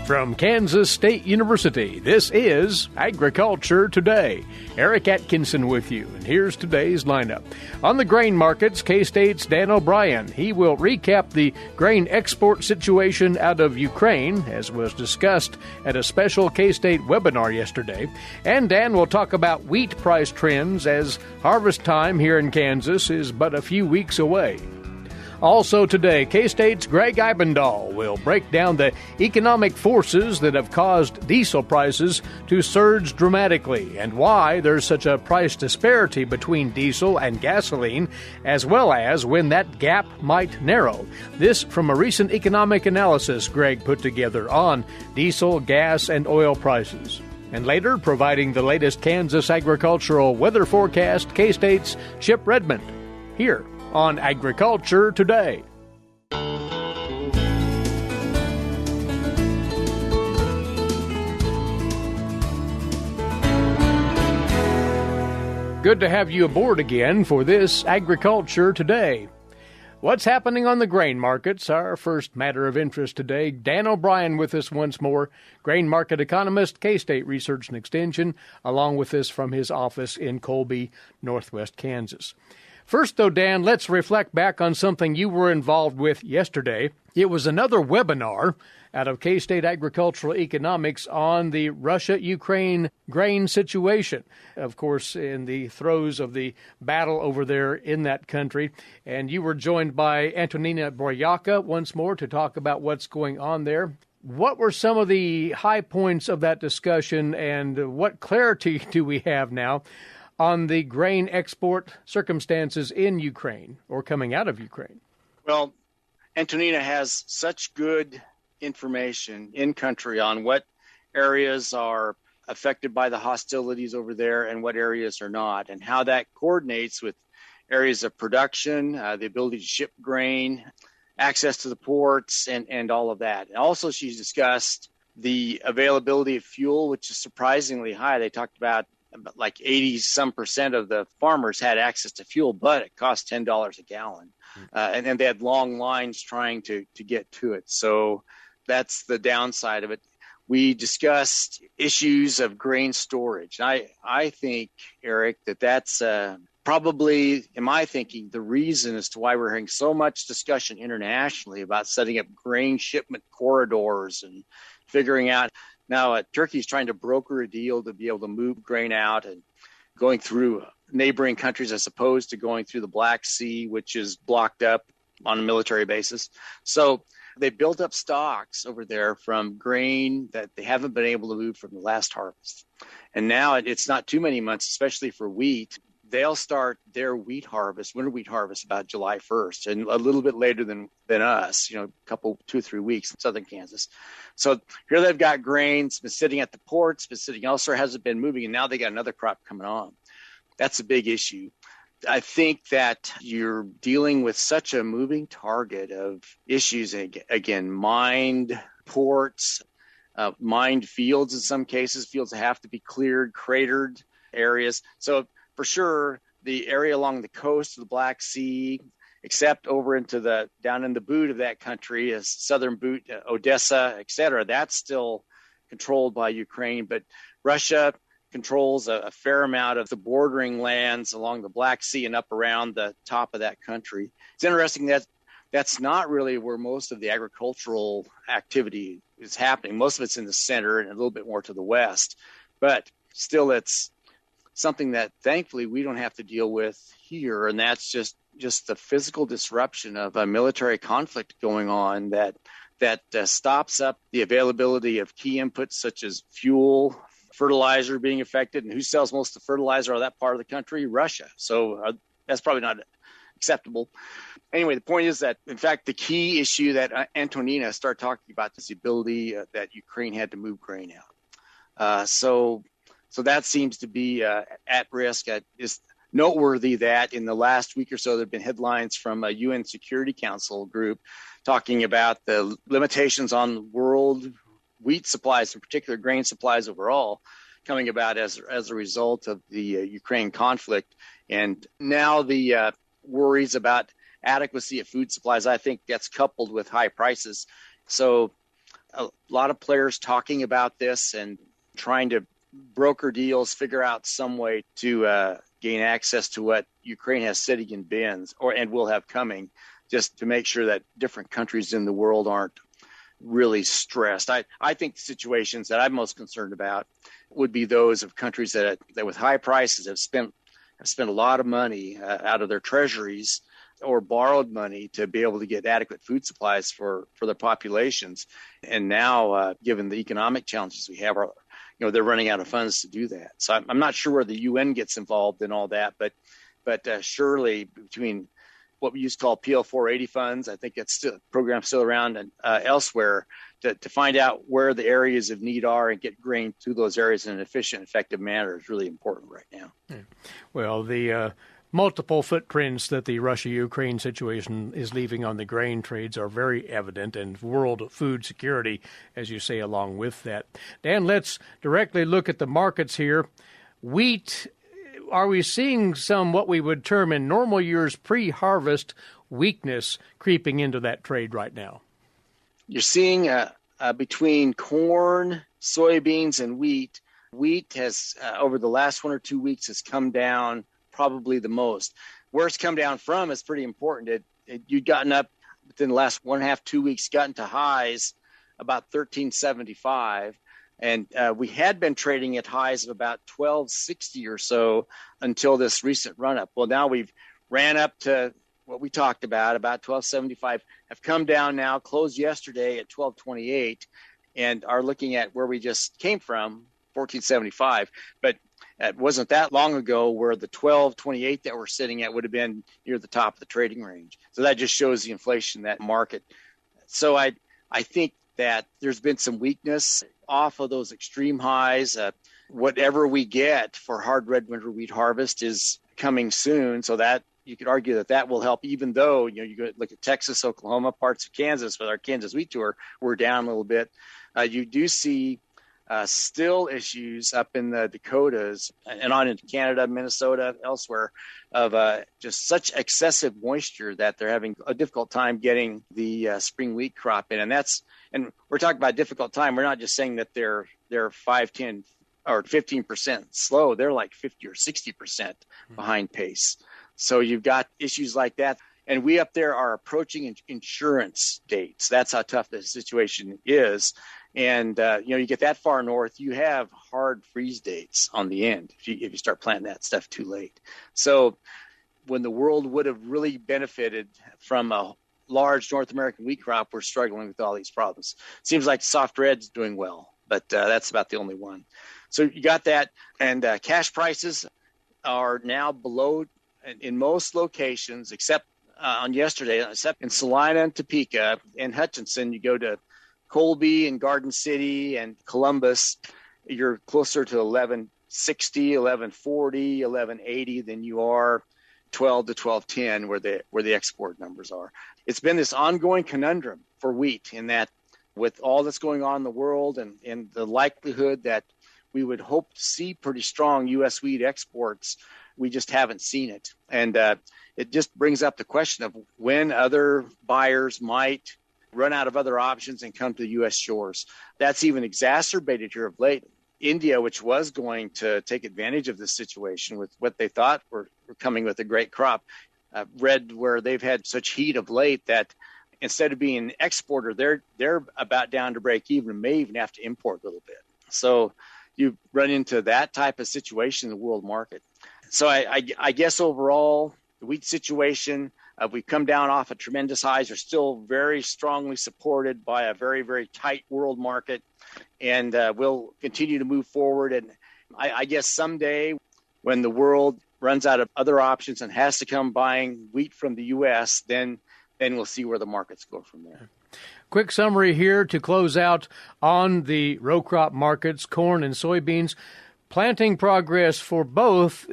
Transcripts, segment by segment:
From Kansas State University, this is Agriculture Today. Eric Atkinson with you, and here's today's lineup. On the grain markets, K-State's Dan O'Brien. He will recap the grain export situation out of Ukraine, as was discussed at a special K-State webinar yesterday. And Dan will talk about wheat price trends as harvest time here in Kansas is but a few weeks away. Also today, K-State's Gregg Ibendahl will break down the economic forces that have caused diesel prices to surge dramatically and why there's such a price disparity between diesel and gasoline, as well as when that gap might narrow. This from a recent economic analysis Gregg put together on diesel, gas, and oil prices. And later, providing the latest Kansas agricultural weather forecast, K-State's Chip Redmond. Here on Agriculture Today. Good to have you aboard again for this Agriculture Today. What's happening on the grain markets? Our first matter of interest today. Dan O'Brien with us once more, grain market economist, K-State Research and Extension, along with us from his office in Colby, Northwest Kansas. First, though, Dan, let's reflect back on something you were involved with yesterday. It was another webinar out of K-State Agricultural Economics on the Russia-Ukraine grain situation. Of course, in the throes of the battle over there in that country. And you were joined by Antonina Boryaka once more to talk about what's going on there. What were some of the high points of that discussion, and what clarity do we have now on the grain export circumstances in Ukraine or coming out of Ukraine? Well, Antonina has such good information in country on what areas are affected by the hostilities over there and what areas are not, and how that coordinates with areas of production, the ability to ship grain, access to the ports, and all of that. And also, she's discussed the availability of fuel, which is surprisingly high. They talked about like 80% of the farmers had access to fuel, but it cost $10 a gallon. And then they had long lines trying to get to it. So that's the downside of it. We discussed issues of grain storage. I think, Eric, that's probably, in my thinking, the reason as to why we're having so much discussion internationally about setting up grain shipment corridors and figuring out. Now, Turkey's trying to broker a deal to be able to move grain out and going through neighboring countries as opposed to going through the Black Sea, which is blocked up on a military basis. So they built up stocks over there from grain that they haven't been able to move from the last harvest. And now it's not too many months, especially for wheat. They'll start their wheat harvest, winter wheat harvest, about July 1st, and a little bit later than us, a couple, 2 or 3 weeks in southern Kansas. So here they've got grains, been sitting at the ports, been sitting elsewhere, hasn't been moving, and now they got another crop coming on. That's a big issue. I think that you're dealing with such a moving target of issues, again, mined ports, mined fields in some cases, fields that have to be cleared, cratered areas. So for sure, the area along the coast of the Black Sea, except over into down in the boot of that country, is southern boot, Odessa, et cetera, that's still controlled by Ukraine. But Russia controls a fair amount of the bordering lands along the Black Sea and up around the top of that country. It's interesting that that's not really where most of the agricultural activity is happening. Most of it's in the center and a little bit more to the west. But still, it's something that thankfully we don't have to deal with here, and that's just the physical disruption of a military conflict going on that stops up the availability of key inputs such as fuel, fertilizer being affected, and who sells most of the fertilizer out of that part of the country? Russia. So that's probably not acceptable. Anyway, the point is that, in fact, the key issue that Antonina started talking about is the ability that Ukraine had to move grain out. So that seems to be at risk. It's noteworthy that in the last week or so, there have been headlines from a UN Security Council group talking about the limitations on world wheat supplies, in particular grain supplies overall, coming about as a result of the Ukraine conflict. And now the worries about adequacy of food supplies, I think, gets coupled with high prices. So a lot of players talking about this and trying to broker deals, figure out some way to gain access to what Ukraine has sitting in bins and will have coming, just to make sure that different countries in the world aren't really stressed. I think the situations that I'm most concerned about would be those of countries that with high prices have spent a lot of money out of their treasuries or borrowed money to be able to get adequate food supplies for their populations. And now, given the economic challenges we have, they're running out of funds to do that. So I'm not sure where the UN gets involved in all that, but surely between what we used to call PL 480 funds, I think it's still program still around, and elsewhere to find out where the areas of need are and get grain to those areas in an efficient, effective manner is really important right now. Yeah. Well, the multiple footprints that the Russia-Ukraine situation is leaving on the grain trades are very evident, and world food security, as you say, along with that. Dan, let's directly look at the markets here. Wheat, are we seeing some what we would term in normal years pre-harvest weakness creeping into that trade right now? You're seeing between corn, soybeans, and wheat. Wheat has, over the last 1 or 2 weeks, has come down probably the most. Where it's come down from is pretty important. You'd gotten up within the last 1.5, 2 weeks, gotten to highs about 1375. And we had been trading at highs of about 1260 or so until this recent run-up. Well, now we've ran up to what we talked about 1275, have come down now, closed yesterday at 1228, and are looking at where we just came from, 1475. But it wasn't that long ago where the 1228 that we're sitting at would have been near the top of the trading range. So that just shows the inflation in that market. So I think that there's been some weakness off of those extreme highs. Whatever we get for hard red winter wheat harvest is coming soon. So that you could argue that will help, even though, you go look at Texas, Oklahoma, parts of Kansas with our Kansas wheat tour, we're down a little bit. You do see still issues up in the Dakotas and on into Canada, Minnesota, elsewhere, of just such excessive moisture that they're having a difficult time getting the spring wheat crop in. And we're talking about difficult time. We're not just saying that they're 5, 10, or 15% slow. They're like 50 or 60% behind pace. So you've got issues like that. And we up there are approaching insurance dates. That's how tough the situation is. And, you get that far north, you have hard freeze dates on the end if you start planting that stuff too late. So when the world would have really benefited from a large North American wheat crop, we're struggling with all these problems. Seems like soft red's doing well, but that's about the only one. So you got that. And cash prices are now below in most locations, except on yesterday, except in Salina and Topeka and Hutchinson. You go to Colby and Garden City and Columbus, you're closer to 1160, 1140, 1180 than you are 12 to 1210 where the export numbers are. It's been this ongoing conundrum for wheat in that with all that's going on in the world and the likelihood that we would hope to see pretty strong U.S. wheat exports, we just haven't seen it. And it just brings up the question of when other buyers might run out of other options and come to the U.S. shores. That's even exacerbated here of late. India, which was going to take advantage of this situation with what they thought were coming with a great crop, read where they've had such heat of late that instead of being an exporter, they're about down to break even and may even have to import a little bit. So you run into that type of situation in the world market. So I guess overall, the wheat situation, we've come down off of tremendous highs, are still very strongly supported by a very, very tight world market, and we'll continue to move forward. And I guess someday when the world runs out of other options and has to come buying wheat from the U.S., then we'll see where the markets go from there. Quick summary here to close out on the row crop markets, corn and soybeans. Planting progress for both,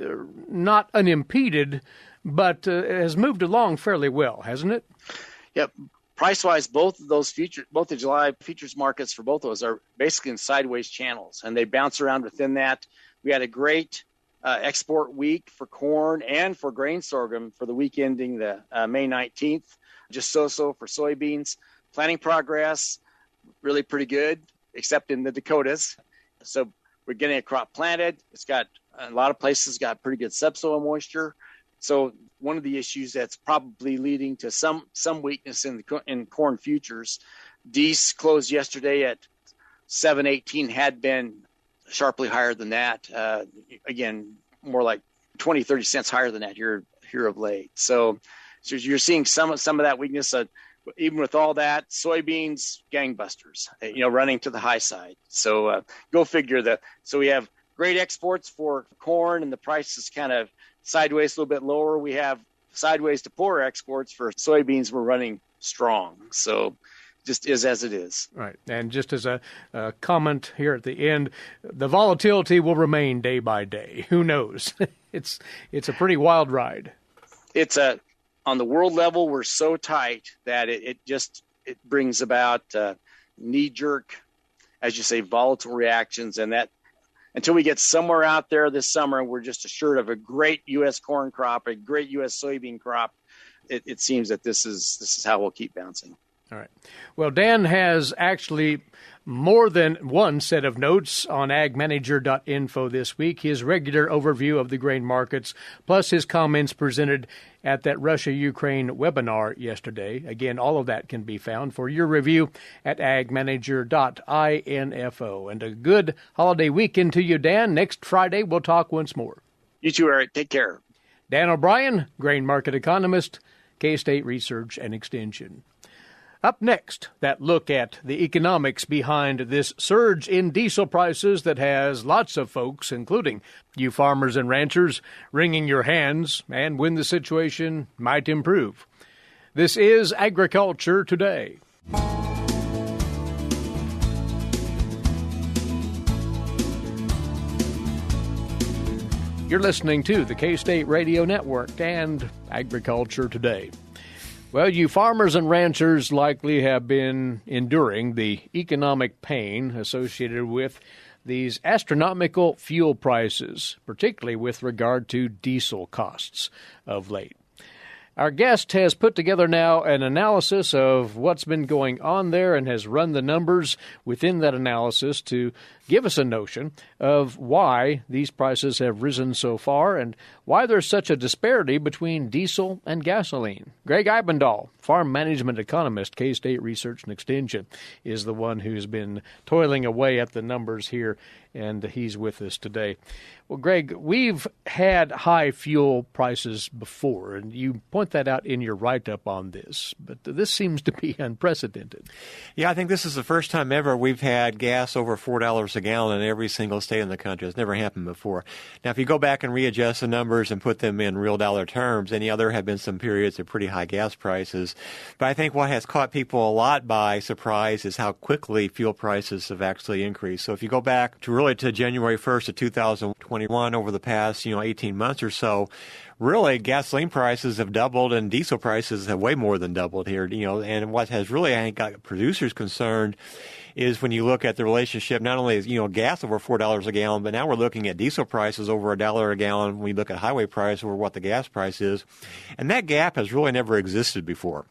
not unimpeded, but has moved along fairly well, hasn't it? Yep. Price-wise, both the July futures markets for both of those are basically in sideways channels, and they bounce around within that. We had a great export week for corn and for grain sorghum for the week ending the May 19th, just so for soybeans. Planting progress, really pretty good, except in the Dakotas. So we're getting a crop planted. It's got a lot of places got pretty good subsoil moisture. So one of the issues that's probably leading to some weakness in corn futures. Dees closed yesterday at 7.18, had been sharply higher than that. Again, more like 20, 30 cents higher than that here of late. So you're seeing some of that weakness. Even with all that, soybeans, gangbusters, running to the high side. So go figure that. So we have great exports for corn, and the price is kind of sideways, a little bit lower. We have sideways to poor exports for soybeans. We're running strong. So just is as it is. Right. And just as a comment here at the end, the volatility will remain day by day. Who knows? It's a pretty wild ride. On the world level, we're so tight that it brings about knee-jerk, as you say, volatile reactions, and that until we get somewhere out there this summer, we're just assured of a great U.S. corn crop, a great U.S. soybean crop. It seems that this is how we'll keep bouncing. All right. Well, Dan has actually more than one set of notes on agmanager.info this week, his regular overview of the grain markets, plus his comments presented at that Russia-Ukraine webinar yesterday. Again, all of that can be found for your review at agmanager.info. And a good holiday weekend to you, Dan. Next Friday, we'll talk once more. You too, Eric. Take care. Dan O'Brien, grain market economist, K-State Research and Extension. Up next, that look at the economics behind this surge in diesel prices that has lots of folks, including you farmers and ranchers, wringing your hands and when the situation might improve. This is Agriculture Today. You're listening to the K-State Radio Network and Agriculture Today. Well, you farmers and ranchers likely have been enduring the economic pain associated with these astronomical fuel prices, particularly with regard to diesel costs of late. Our guest has put together now an analysis of what's been going on there and has run the numbers within that analysis to give us a notion of why these prices have risen so far and why there's such a disparity between diesel and gasoline. Gregg Ibendahl, farm management economist, K-State Research and Extension, is the one who's been toiling away at the numbers here, and he's with us today. Well, Gregg, we've had high fuel prices before, and you point that out in your write-up on this, but this seems to be unprecedented. Yeah, I think this is the first time ever we've had gas over $4 a gallon in every single state in the country. It's never happened before. Now, if you go back and readjust the numbers and put them in real dollar terms, and there have been some periods of pretty high gas prices, but I think what has caught people a lot by surprise is how quickly fuel prices have actually increased. So if you go back to January 1st of 2021, over the past 18 months or so, really gasoline prices have doubled and diesel prices have way more than doubled here. And what has really, I think, got producers concerned is when you look at the relationship, not only is gas over $4 a gallon, but now we're looking at diesel prices over $1 a gallon when we look at highway price over what the gas price is, and that gap has really never existed before.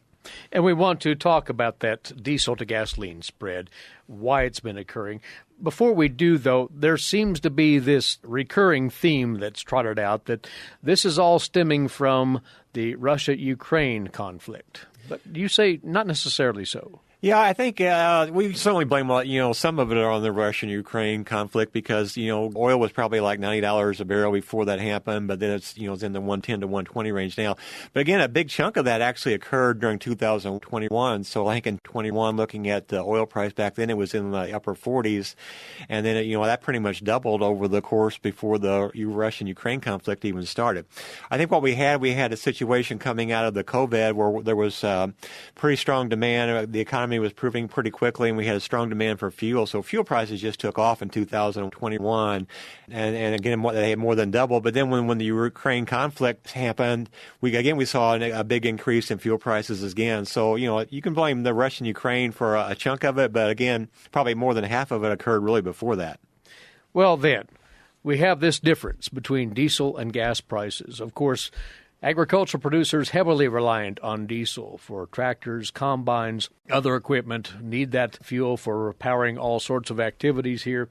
And we want to talk about that diesel to gasoline spread, why it's been occurring. Before we do, though, there seems to be this recurring theme that's trotted out that this is all stemming from the Russia-Ukraine conflict. But you say not necessarily so. Yeah, I think we certainly blame some of it on the Russian-Ukraine conflict because oil was probably like $90 a barrel before that happened, but then it's it's in the 110 to 120 range now. But again, a big chunk of that actually occurred during 2021. So I think in 21, looking at the oil price back then, it was in the upper 40s, and then that pretty much doubled over the course before the Russian-Ukraine conflict even started. I think what we had a situation coming out of the COVID where there was pretty strong demand. The economy was improving pretty quickly, and we had a strong demand for fuel. So fuel prices just took off in 2021, and again, they had more than doubled. But then when the Ukraine conflict happened, we saw a big increase in fuel prices again. So you can blame the Russian-Ukraine for a chunk of it, but again, probably more than half of it occurred really before that. Well, then we have this difference between diesel and gas prices. Of course, Agricultural producers heavily reliant on diesel for tractors, combines, other equipment, need that fuel for powering all sorts of activities here.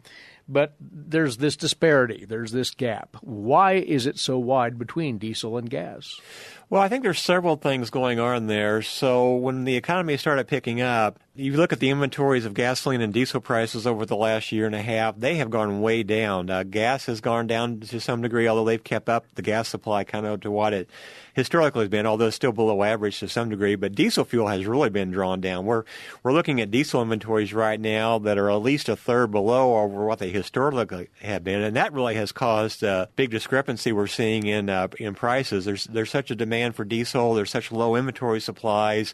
But there's this disparity, there's this gap. Why is it so wide between diesel and gas? Well, I think there's several things going on there. So when the economy started picking up, you look at the inventories of gasoline and diesel prices over the last year and a half, they have gone way down. Gas has gone down to some degree, although they've kept up the gas supply kind of to what it historically has been, although it's still below average to some degree. But diesel fuel has really been drawn down. We're looking at diesel inventories right now that are at least a third below over what they historically have been, and that really has caused a big discrepancy we're seeing in prices. There's such a demand for diesel. There's such low inventory supplies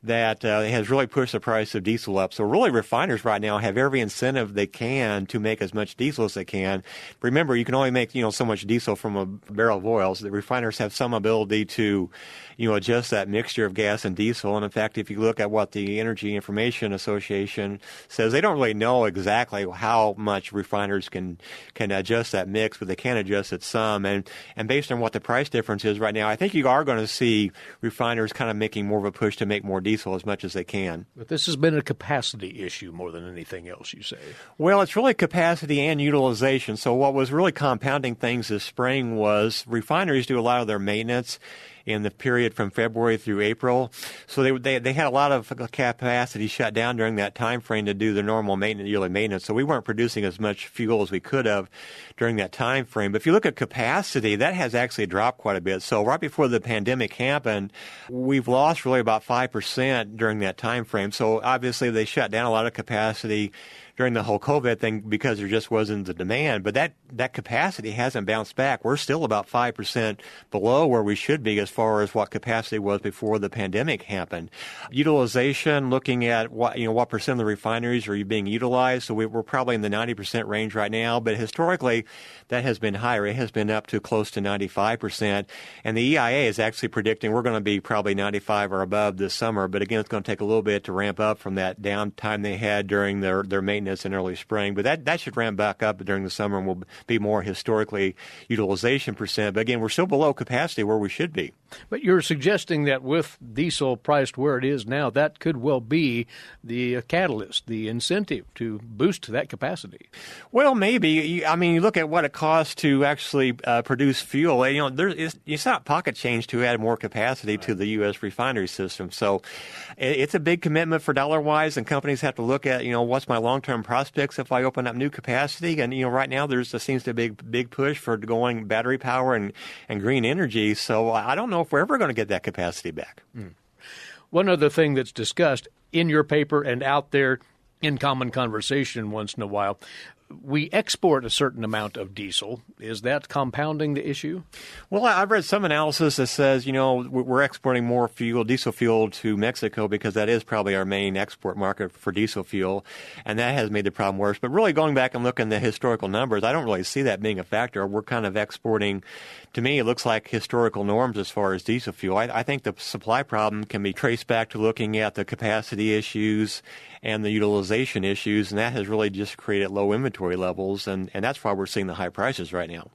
that it has really pushed the price of diesel up. So really refiners right now have every incentive they can to make as much diesel as they can. Remember, you can only make so much diesel from a barrel of oil, so the refiners have some ability to adjust that mixture of gas and diesel. And in fact, if you look at what the Energy Information Association says, they don't really know exactly how much refiners can adjust that mix, but they can adjust it some. And based on what the price difference is right now, I think you are going to see refiners kind of making more of a push to make more diesel as much as they can. But this has been a capacity issue more than anything else, you say? Well, it's really capacity and utilization. So what was really compounding things this spring was refineries do a lot of their maintenance in the period from February through April. So they had a lot of capacity shut down during that time frame to do the normal yearly maintenance. So we weren't producing as much fuel as we could have during that time frame. But if you look at capacity, that has actually dropped quite a bit. So right before the pandemic happened, we've lost really about 5% during that time frame. So obviously they shut down a lot of capacity during the whole COVID thing because there just wasn't the demand. But that capacity hasn't bounced back. We're still about 5% below where we should be as far as what capacity was before the pandemic happened. Utilization, looking at what percent of the refineries are being utilized. So we're probably in the 90% range right now. But historically, that has been higher. It has been up to close to 95%. And the EIA is actually predicting we're going to be probably 95 or above this summer. But again, it's going to take a little bit to ramp up from that downtime they had during their maintenance in early spring. But that should ramp back up during the summer and will be more historically utilization percent. But again, we're still below capacity where we should be. But you're suggesting that with diesel priced where it is now, that could well be the catalyst, the incentive to boost that capacity. Well, maybe. I mean, you look at what it costs to actually produce fuel. It's not pocket change to add more capacity to the U.S. refinery system. So it's a big commitment for dollar-wise, and companies have to look at, what's my long-term prospects if I open up new capacity. And, right now there seems to be a big push for going battery power and green energy. So I don't know if we're ever going to get that capacity back. One other thing that's discussed in your paper and out there in common conversation once in a while, we export a certain amount of diesel. Is that compounding the issue? Well, I've read some analysis that says, we're exporting more diesel fuel to Mexico because that is probably our main export market for diesel fuel, and that has made the problem worse. But really going back and looking at the historical numbers, I don't really see that being a factor. We're kind of exporting, to me, it looks like historical norms as far as diesel fuel. I think the supply problem can be traced back to looking at the capacity issues and the utilization issues, and that has really just created low inventory levels, and that's why we're seeing the high prices right now.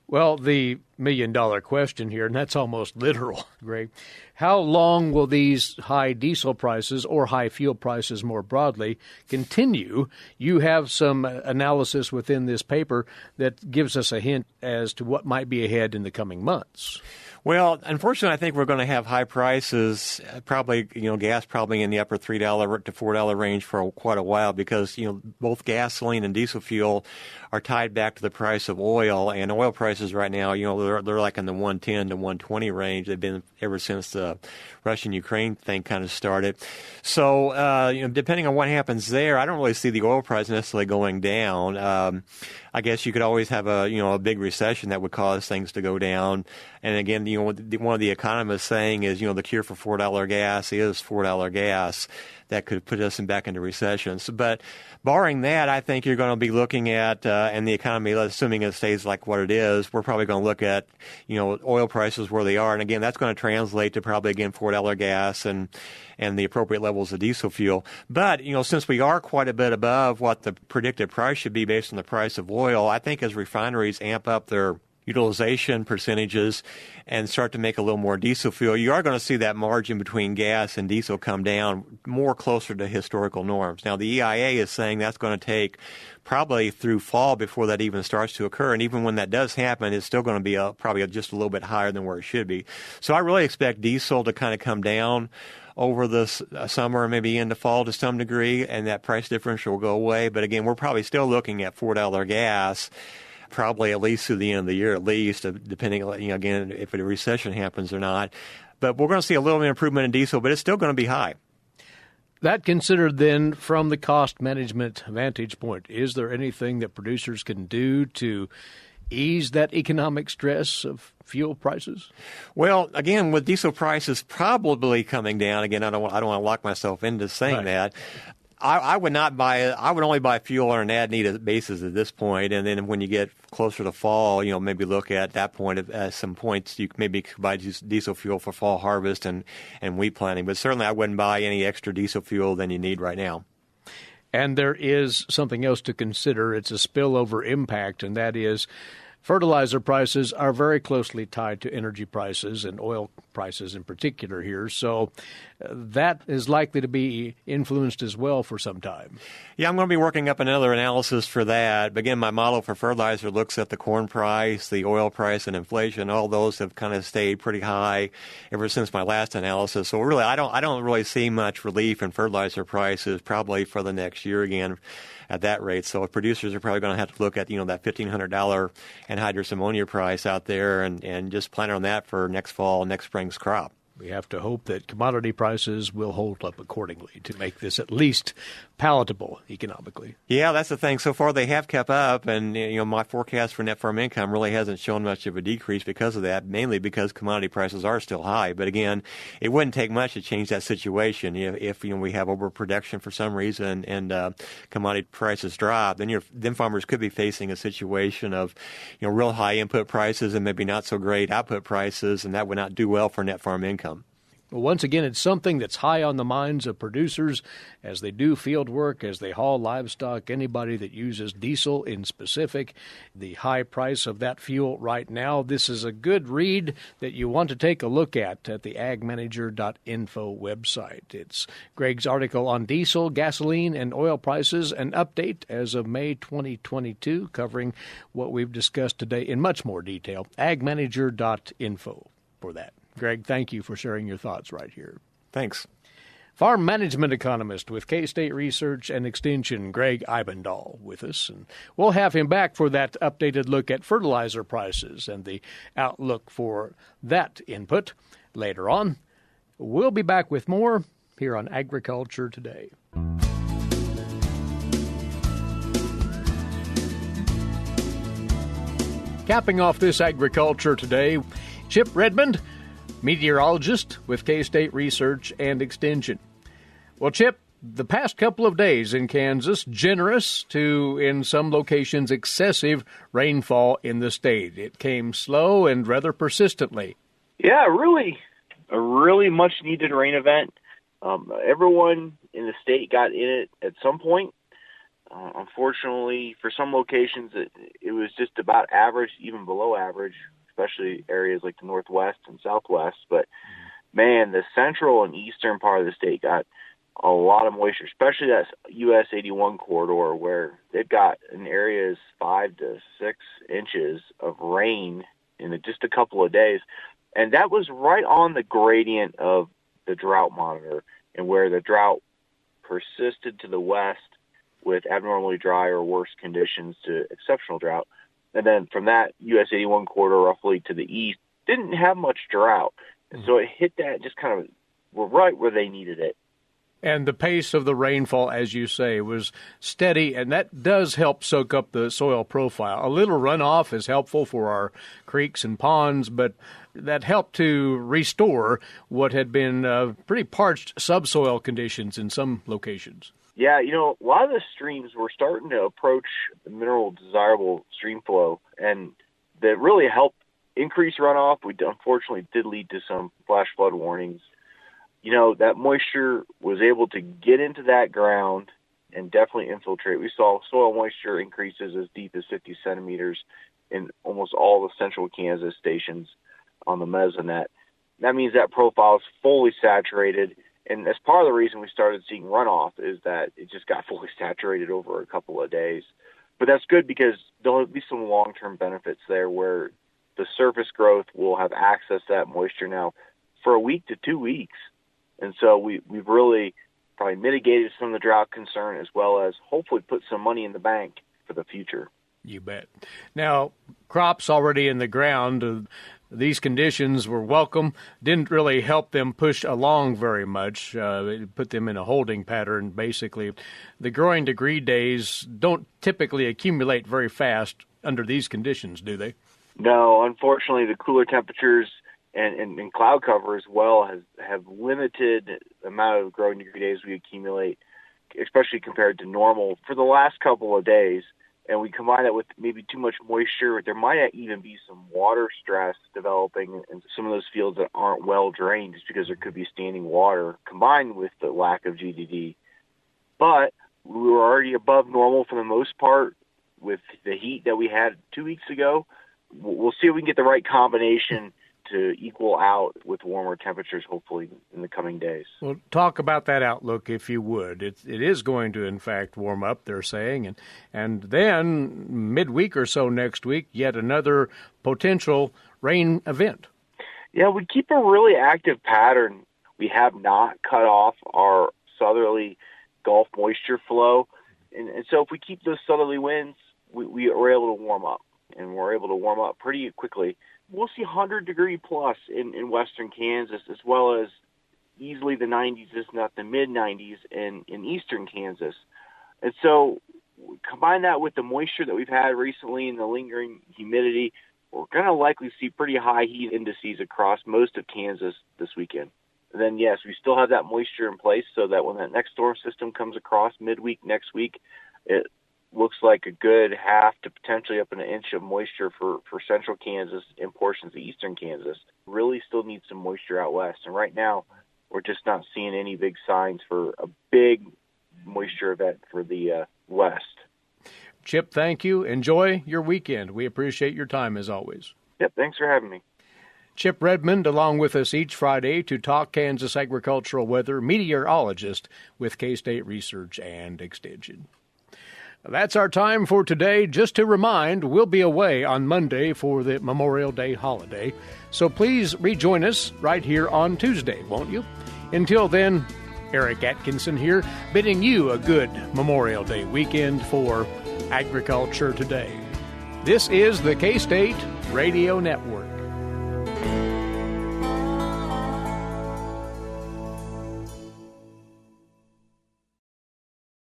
Well, the million-dollar question here, and that's almost literal, Greg. How long will these high diesel prices, or high fuel prices more broadly, continue? You have some analysis within this paper that gives us a hint as to what might be ahead in the coming months. Well, unfortunately, I think we're going to have high prices, probably, gas probably in the upper $3 to $4 range for quite a while because, both gasoline and diesel fuel are tied back to the price of oil, and oil prices right now, they're like in the 110 to 120 range. They've been ever since the Russian-Ukraine thing kind of started. So, depending on what happens there, I don't really see the oil price necessarily going down. I guess you could always have a big recession that would cause things to go down. And again, one of the economists saying is, the cure for $4 gas is $4 gas. That could put us back into recessions. But barring that, I think you're going to be looking at, and the economy, assuming it stays like what it is, we're probably going to look at, oil prices where they are. And again, that's going to translate to probably, again, $4 gas and the appropriate levels of diesel fuel. But, since we are quite a bit above what the predicted price should be based on the price of oil, I think as refineries amp up their utilization percentages and start to make a little more diesel fuel, you are going to see that margin between gas and diesel come down more closer to historical norms. Now, the EIA is saying that's going to take probably through fall before that even starts to occur. And even when that does happen, it's still going to be probably just a little bit higher than where it should be. So I really expect diesel to kind of come down over the summer, maybe into fall to some degree, and that price differential will go away. But again, we're probably still looking at $4 gas, probably at least through the end of the year, at least, depending, again, if a recession happens or not. But we're going to see a little bit of improvement in diesel, but it's still going to be high. That considered then from the cost management vantage point, is there anything that producers can do to ease that economic stress of fuel prices? Well, again, with diesel prices probably coming down, again, I don't want to lock myself into saying that. I would not buy it. I would only buy fuel on an as-needed basis at this point, and then when you get closer to fall, maybe look at that point at some points you maybe could buy diesel fuel for fall harvest and wheat planting. But certainly, I wouldn't buy any extra diesel fuel than you need right now. And there is something else to consider. It's a spillover impact, and that is fertilizer prices are very closely tied to energy prices and oil prices in particular here. So that is likely to be influenced as well for some time. Yeah, I'm going to be working up another analysis for that. But again, my model for fertilizer looks at the corn price, the oil price, and inflation. All those have kind of stayed pretty high ever since my last analysis. So really, I don't really see much relief in fertilizer prices probably for the next year again at that rate. So producers are probably going to have to look at, that $1,500 anhydrous ammonia price out there and just plan on that for next fall, next spring's crop. We have to hope that commodity prices will hold up accordingly to make this at least palatable economically. Yeah, that's the thing. So far, they have kept up, and my forecast for net farm income really hasn't shown much of a decrease because of that, mainly because commodity prices are still high. But again, it wouldn't take much to change that situation. If we have overproduction for some reason and commodity prices drop, then farmers could be facing a situation of real high input prices and maybe not so great output prices, and that would not do well for net farm income. Well, once again, it's something that's high on the minds of producers as they do field work, as they haul livestock, anybody that uses diesel in specific, the high price of that fuel right now. This is a good read that you want to take a look at the agmanager.info website. It's Gregg's article on diesel, gasoline, and oil prices, an update as of May 2022, covering what we've discussed today in much more detail. agmanager.info for that. Gregg, thank you for sharing your thoughts right here. Thanks. Farm management economist with K-State Research and Extension, Gregg Ibendahl, with us. And we'll have him back for that updated look at fertilizer prices and the outlook for that input later on. We'll be back with more here on Agriculture Today. Capping off this Agriculture Today, Chip Redmond, meteorologist with K-State Research and Extension. Well, Chip, the past couple of days in Kansas, generous to, in some locations, excessive rainfall in the state. It came slow and rather persistently. Yeah, really, a really much-needed rain event. Everyone in the state got in it at some point. Unfortunately, for some locations, it was just about average, even below average, especially areas like the Northwest and Southwest. But, man, the central and eastern part of the state got a lot of moisture, especially that US 81 corridor where they've got in areas 5 to 6 inches of rain in just a couple of days. And that was right on the gradient of the drought monitor, and where the drought persisted to the west with abnormally dry or worse conditions to exceptional drought. And then from that US 81 corridor roughly to the east, didn't have much drought. And so it hit that just kind of were right where they needed it. And the pace of the rainfall, as you say, was steady, and that does help soak up the soil profile. A little runoff is helpful for our creeks and ponds, but that helped to restore what had been pretty parched subsoil conditions in some locations. Yeah, a lot of the streams were starting to approach the mineral desirable stream flow, and that really helped increase runoff. We unfortunately did lead to some flash flood warnings. That moisture was able to get into that ground and definitely infiltrate. We saw soil moisture increases as deep as 50 centimeters in almost all the central Kansas stations on the mesonet. That means that profile is fully saturated, and that's part of the reason we started seeing runoff is that it just got fully saturated over a couple of days. But that's good because there'll be some long-term benefits there where the surface growth will have access to that moisture now for a week to 2 weeks. And so we've really probably mitigated some of the drought concern as well as hopefully put some money in the bank for the future. You bet. Now, crops already in the ground, these conditions were welcome, didn't really help them push along very much. It put them in a holding pattern, basically. The growing degree days don't typically accumulate very fast under these conditions, do they? No, unfortunately, the cooler temperatures and cloud cover as well have limited the amount of growing degree days we accumulate, especially compared to normal for the last couple of days. And we combine that with maybe too much moisture. There might even be some water stress developing in some of those fields that aren't well drained just because there could be standing water combined with the lack of GDD. But we were already above normal for the most part with the heat that we had 2 weeks ago. We'll see if we can get the right combination to equal out with warmer temperatures, hopefully, in the coming days. Well, talk about that outlook, if you would. It is going to, in fact, warm up, they're saying. And then midweek or so next week, yet another potential rain event. Yeah, we keep a really active pattern. We have not cut off our southerly Gulf moisture flow. And so if we keep those southerly winds, we are able to warm up. And we're able to warm up pretty quickly. We'll see 100-degree plus in western Kansas, as well as easily the 90s, if not the mid-90s, in eastern Kansas. And so combine that with the moisture that we've had recently and the lingering humidity, we're going to likely see pretty high heat indices across most of Kansas this weekend. And then, yes, we still have that moisture in place so that when that next storm system comes across midweek next week, it looks like a good half to potentially up an inch of moisture for central Kansas and portions of eastern Kansas. Really still need some moisture out west. And right now, we're just not seeing any big signs for a big moisture event for the west. Chip, thank you. Enjoy your weekend. We appreciate your time as always. Yep, thanks for having me. Chip Redmond, along with us each Friday to talk Kansas agricultural weather, meteorologist with K-State Research and Extension. That's our time for today. Just to remind, we'll be away on Monday for the Memorial Day holiday, so please rejoin us right here on Tuesday, won't you? Until then, Eric Atkinson here, bidding you a good Memorial Day weekend for Agriculture Today. This is the K-State Radio Network.